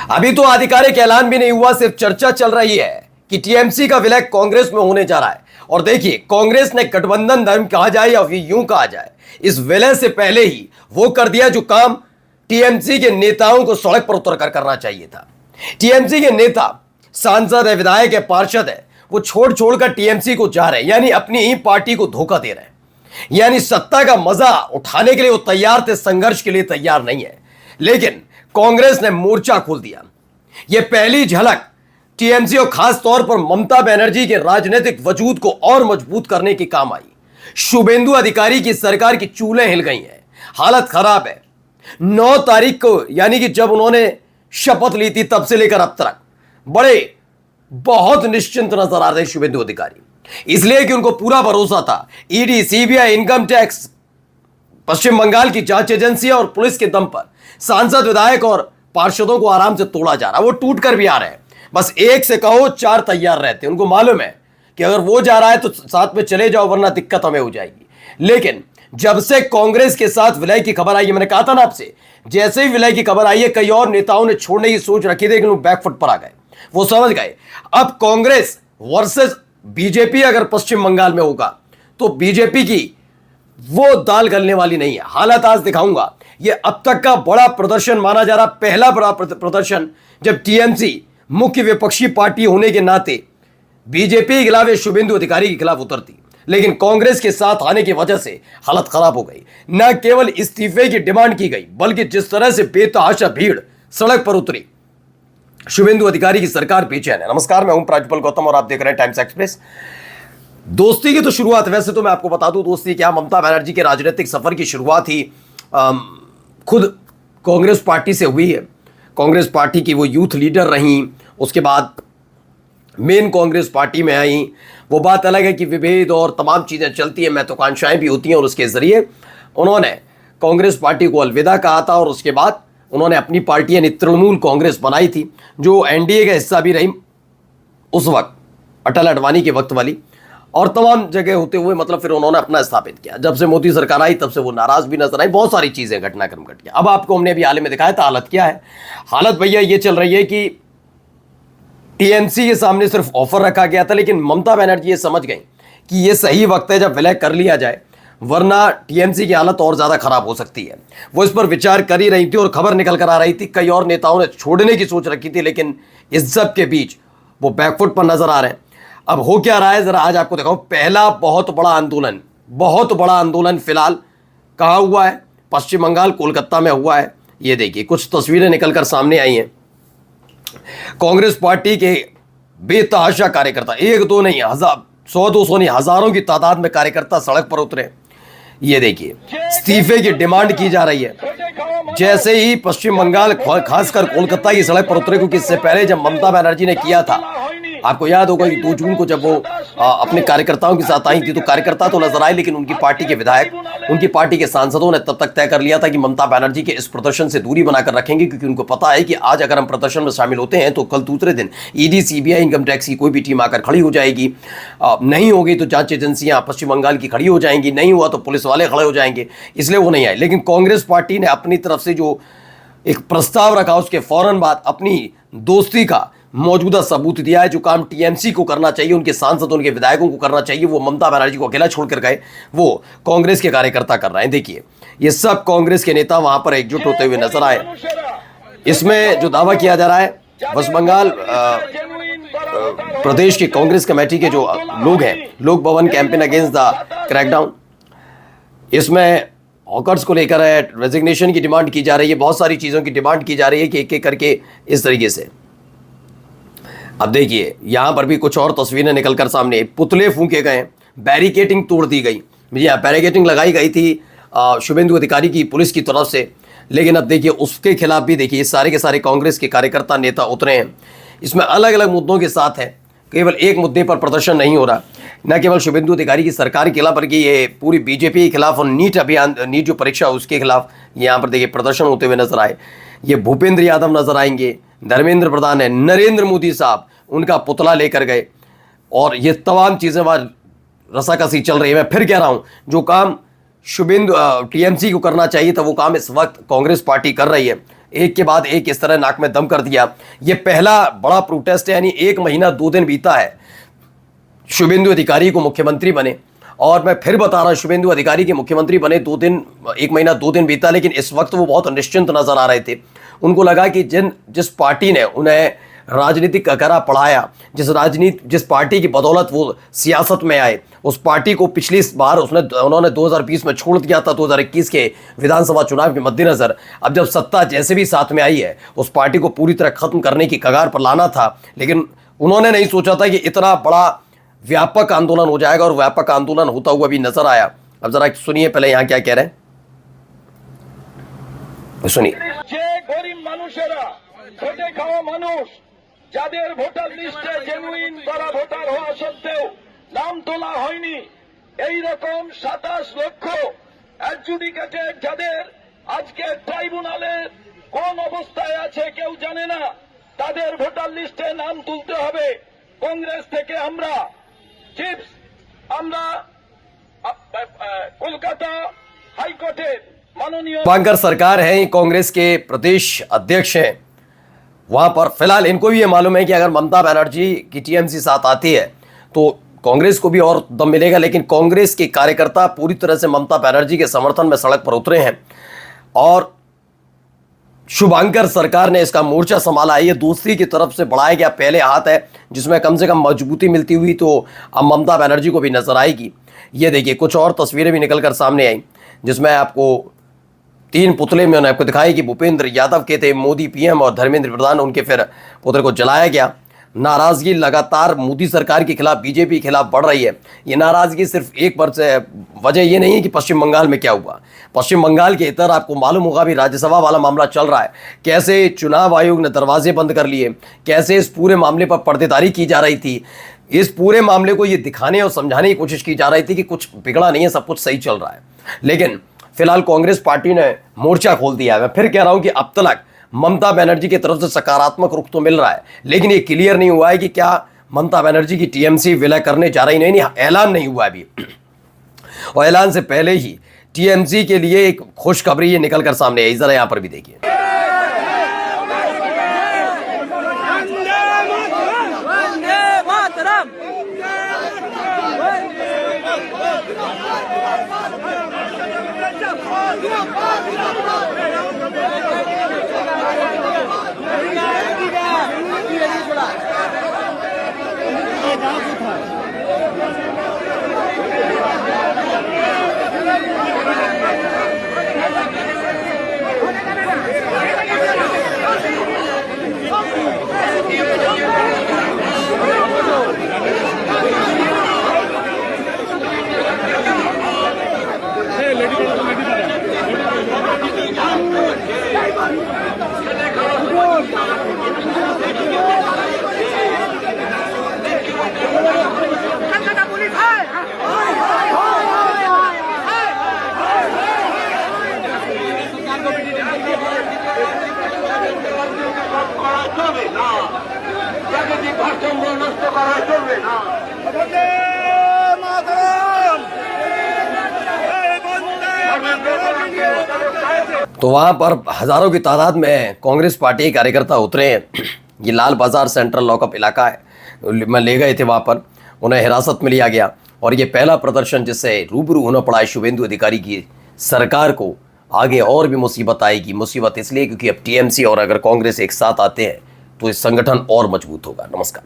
अभी तो आधिकारिक ऐलान भी नहीं हुआ, सिर्फ चर्चा चल रही है कि टीएमसी का विलय कांग्रेस में होने जा रहा है। और देखिए, कांग्रेस ने गठबंधन धर्म कहा जाए या फिर यूं कहा जाए, इस विलय से पहले ही वो कर दिया जो काम टीएमसी के नेताओं को सड़क पर उतरकर करना चाहिए था। टीएमसी के नेता, सांसद है, विधायक है, पार्षद है, वो छोड़ छोड़कर टीएमसी को जा रहे हैं, यानी अपनी ही पार्टी को धोखा दे रहे हैं। यानी सत्ता का मजा उठाने के लिए वो तैयार थे, संघर्ष के लिए तैयार नहीं है। लेकिन कांग्रेस ने मोर्चा खोल दिया। यह पहली झलक टीएमसी और खास तौर पर ममता बनर्जी के राजनीतिक वजूद को और मजबूत करने की काम आई। शुभेंदु अधिकारी की सरकार की चूलें हिल गई हैं, हालत खराब है। 9 तारीख को, यानी कि जब उन्होंने शपथ ली थी, तब से लेकर अब तक बहुत निश्चिंत नजर आ रहे शुभेंदु अधिकारी, इसलिए कि उनको पूरा भरोसा था ईडी, सीबीआई, इनकम टैक्स, पश्चिम बंगाल की जांच एजेंसियां और पुलिस के दम पर सांसद, विधायक और पार्षदों को आराम से तोड़ा जा रहा है। वो टूट कर भी आ रहे हैं, बस एक से कहो 4 तैयार रहते हैं। उनको मालूम है कि अगर वो जा रहा है तो साथ में चले जाओ, वरना दिक्कत हमें हो जाएगी। लेकिन जब से कांग्रेस के साथ विलय की खबर आई है, मैंने कहा था ना आपसे, जैसे ही विलय की खबर आई है, कई और नेताओं ने छोड़ने की सोच रखी थी, लेकिन वो बैकफुट पर आ गए। वो समझ गए अब कांग्रेस वर्सेस बीजेपी अगर पश्चिम बंगाल में होगा तो बीजेपी की वो दाल गलने वाली नहीं है। हालत आज दिखाऊंगा। ये अब तक का बड़ा प्रदर्शन माना जा रहा, पहला बड़ा प्रदर्शन जब टीएमसी मुख्य विपक्षी पार्टी होने के नाते बीजेपी के खिलाफ, शुभेंदु अधिकारी के खिलाफ उतरती, लेकिन कांग्रेस के साथ आने की वजह से हालत खराब हो गई। न केवल इस्तीफे की डिमांड की गई, बल्कि जिस तरह से बेतहाशा भीड़ सड़क पर उतरी, शुभेंदु अधिकारी की सरकार बेचैन है। नमस्कार, मैं हूं प्राज्वल गौतम और आप देख रहे हैं टाइम्स एक्सप्रेस। दोस्ती की तो शुरुआत, वैसे तो मैं आपको बता दूं दोस्ती क्या, ममता बनर्जी के राजनीतिक सफर की शुरुआत ही खुद कांग्रेस पार्टी से हुई है। कांग्रेस पार्टी की वो यूथ लीडर रहीं, उसके बाद मेन कांग्रेस पार्टी में आई। वो बात अलग है कि विभेद और तमाम चीज़ें चलती हैं, महत्वाकांक्षाएं भी होती हैं, और उसके ज़रिए उन्होंने कांग्रेस पार्टी को अलविदा कहा था। और उसके बाद उन्होंने अपनी पार्टी यानी तृणमूल कांग्रेस बनाई थी, जो एनडीए का हिस्सा भी रही उस वक्त, अटल अडवाणी के वक्त वाली, और तमाम जगह होते हुए मतलब फिर उन्होंने अपना स्थापित किया। जब से मोदी सरकार आई तब से वो नाराज भी नजर आई, बहुत सारी चीज़ें घटनाक्रम घट गया। अब आपको हमने अभी हाल में दिखाया था हालत क्या है। हालत भैया ये चल रही है कि टीएमसी के सामने सिर्फ ऑफर रखा गया था, लेकिन ममता बनर्जी ये समझ गई कि ये सही वक्त है जब विलय कर लिया जाए, वरना टीएमसी की हालत और ज़्यादा खराब हो सकती है। वो इस पर विचार कर ही रही थी और खबर निकल कर आ रही थी। कई और नेताओं ने छोड़ने की सोच रखी थी, लेकिन इस सब के बीच वो बैकफुट पर नजर आ रहे हैं। अब हो क्या रहा है ज़रा आज आपको दिखाओ। पहला बहुत बड़ा आंदोलन फिलहाल कहाँ हुआ है? पश्चिम बंगाल, कोलकाता में हुआ है। ये देखिए, कुछ तस्वीरें निकल कर सामने आई हैं। कांग्रेस पार्टी के बेतहाशा कार्यकर्ता, 1-2 नहीं, 100-200 नहीं, हजारों की तादाद में कार्यकर्ता सड़क पर उतरे। ये देखिए, इस्तीफे की डिमांड की जा रही है। जैसे ही पश्चिम बंगाल, खासकर कोलकाता की सड़क पर उतरे, क्योंकि इससे पहले जब ममता बनर्जी ने किया था, आपको याद होगा कि 2 जून को जब वो अपने कार्यकर्ताओं के साथ आई थी, तो कार्यकर्ता तो नजर आए, लेकिन उनकी पार्टी के विधायक, उनकी पार्टी के सांसदों ने तब तक तय कर लिया था कि ममता बनर्जी के इस प्रदर्शन से दूरी बनाकर रखेंगे, क्योंकि उनको पता है कि आज अगर हम प्रदर्शन में शामिल होते हैं तो कल दूसरे दिन ईडी, सीबीआई, इनकम टैक्स की कोई भी टीम आकर खड़ी हो जाएगी। नहीं होगी तो जांच एजेंसियां पश्चिम बंगाल की खड़ी हो जाएंगी, नहीं हुआ तो पुलिस वाले खड़े हो जाएंगे, इसलिए वो नहीं आए। लेकिन कांग्रेस पार्टी ने अपनी तरफ से जो एक प्रस्ताव रखा, उसके फौरन बाद अपनी दोस्ती का मौजूदा सबूत दिया है। जो काम टीएमसी को करना चाहिए, उनके सांसद, उनके विधायकों को करना चाहिए, वो ममता बनर्जी को अकेला छोड़कर गए, वो कांग्रेस के कार्यकर्ता कर रहे हैं। देखिए, ये सब कांग्रेस के नेता वहां पर एकजुट होते हुए नजर आए। इसमें जो दावा किया जा रहा है, वेस्ट बंगाल प्रदेश की कांग्रेस कमेटी के जो लोग हैं, लोक भवन कैंपेन अगेंस्ट द क्रैकडाउन, इसमें हॉकर्स को लेकर है, रेजिग्नेशन की डिमांड की जा रही है, बहुत सारी चीज़ों की डिमांड की जा रही है कि एक एक करके इस तरीके से। अब देखिए, यहां पर भी कुछ और तस्वीरें निकलकर सामने, पुतले फूंके गए, बैरिकेटिंग तोड़ दी गई। यहाँ बैरिकेटिंग लगाई गई थी शुभेंदु अधिकारी की पुलिस की तरफ से, लेकिन अब देखिए उसके खिलाफ भी देखिए सारे के सारे कांग्रेस के कार्यकर्ता, नेता उतरे हैं। इसमें अलग अलग मुद्दों के साथ है, केवल एक मुद्दे पर प्रदर्शन नहीं हो रहा। न केवल शुभेंदु अधिकारी की सरकार के खिलाफ, बल्कि ये पूरी बीजेपी के खिलाफ और नीट अभियान, नीट जो परीक्षा उसके खिलाफ यहाँ पर देखिए प्रदर्शन होते हुए नजर आए। ये भूपेंद्र यादव नजर आएंगे, धर्मेंद्र प्रधान है, नरेंद्र मोदी साहब उनका पुतला लेकर गए, और ये तमाम चीज़ें वहाँ रसाकसी चल रही है। मैं फिर कह रहा हूँ, जो काम शुभेंदु टीएमसी को करना चाहिए था, वो काम इस वक्त कांग्रेस पार्टी कर रही है। एक के बाद एक इस तरह नाक में दम कर दिया। ये पहला बड़ा प्रोटेस्ट है, यानी 1 महीना 2 दिन बीता है शुभेंदु अधिकारी को मुख्यमंत्री बने। और मैं फिर बता रहा हूं, शुभेंदु अधिकारी के मुख्यमंत्री बने 1 महीना 2 दिन बीता, लेकिन इस वक्त वो बहुत निश्चिंत नजर आ रहे थे। उनको लगा कि जिस पार्टी ने उन्हें राजनीतिक ककरा पढ़ाया, जिस पार्टी की बदौलत वो सियासत में आए, उस पार्टी को पिछली बार उन्होंने 2020 में छोड़ दिया था, 2021 के विधानसभा चुनाव के मद्देनजर अब जब सत्ता जैसे भी साथ में आई है, उस पार्टी को पूरी तरह खत्म करने की कगार पर लाना था। लेकिन उन्होंने नहीं सोचा था कि इतना बड़ा व्यापक आंदोलन हो जाएगा, और व्यापक आंदोलन होता हुआ भी नजर आया। अब जरा सुनिए पहले यहां क्या कह रहे हैं, सुनिए। গরিব মানুষেরা, ভোটে খাওয়া মানুষ, যাদের ভোটার লিস্টে জেনুইন করা ভোটার হওয়া সত্ত্বেও নাম তোলা হয়নি, এই রকম 27 লক্ষ অ্যাডজুডিকেটেড যাদের আজকে ট্রাইব্যুনালে কোন অবস্থায় আছে কেউ জানে না, তাদের ভোটার লিস্টে নাম তুলতে হবে। কংগ্রেস থেকে আমরা চিপস, আমরা কলকাতা হাইকোর্টের माननीय शुभंकर सरकार है, कांग्रेस के प्रदेश अध्यक्ष हैं। वहां पर फिलहाल इनको भी ये मालूम है कि अगर ममता बनर्जी की टीएमसी साथ आती है तो कांग्रेस को भी और दम मिलेगा। लेकिन कांग्रेस के कार्यकर्ता पूरी तरह से ममता बनर्जी के समर्थन में सड़क पर उतरे हैं, और शुभंकर सरकार ने इसका मोर्चा संभाला है। ये दूसरी की तरफ से बढ़ाया गया पहले हाथ है, जिसमें कम से कम मजबूती मिलती हुई तो अब ममता बनर्जी को भी नजर आएगी। ये देखिए कुछ और तस्वीरें भी निकल कर सामने आई, जिसमें आपको 3 पुतले में उन्होंने आपको दिखाई कि भूपेंद्र यादव के थे मोदी पीएम और धर्मेंद्र प्रधान, उनके फिर पुतले को जलाया गया। नाराजगी लगातार मोदी सरकार के खिलाफ, बीजेपी के खिलाफ बढ़ रही है। ये नाराजगी सिर्फ एक वजह ये नहीं है कि पश्चिम बंगाल में क्या हुआ। पश्चिम बंगाल के इतर आपको मालूम होगा भी राज्यसभा वाला मामला चल रहा है, कैसे चुनाव आयोग ने दरवाजे बंद कर लिए, कैसे इस पूरे मामले पर पर्देदारी की जा रही थी। इस पूरे मामले को ये दिखाने और समझाने की कोशिश की जा रही थी कि कुछ बिगड़ा नहीं है, सब कुछ सही चल रहा है। लेकिन फिलहाल कांग्रेस पार्टी ने मोर्चा खोल दिया है। मैं फिर कह रहा हूं कि अब तक ममता बनर्जी की तरफ से सकारात्मक रुख तो मिल रहा है, लेकिन ये क्लियर नहीं हुआ है कि क्या ममता बनर्जी की टीएमसी विलय करने जा रही। नहीं, ऐलान नहीं हुआ अभी, और ऐलान से पहले ही टीएमसी के लिए एक खुशखबरी ये निकल कर सामने आई। जरा यहां पर भी देखिए। तो वहां पर हजारों की तादाद में कांग्रेस पार्टी के कार्यकर्ता उतरे हैं। ये लाल बाजार सेंट्रल लॉकअप इलाका है, मैं ले गए थे वहां पर, उन्हें हिरासत में लिया गया। और ये पहला प्रदर्शन जिससे रूबरू होना पड़ा है शुभेंदु अधिकारी की सरकार को। आगे और भी मुसीबत आएगी। मुसीबत इसलिए क्योंकि अब टीएमसी और अगर कांग्रेस एक साथ आते हैं तो इस संगठन और मजबूत होगा। नमस्कार।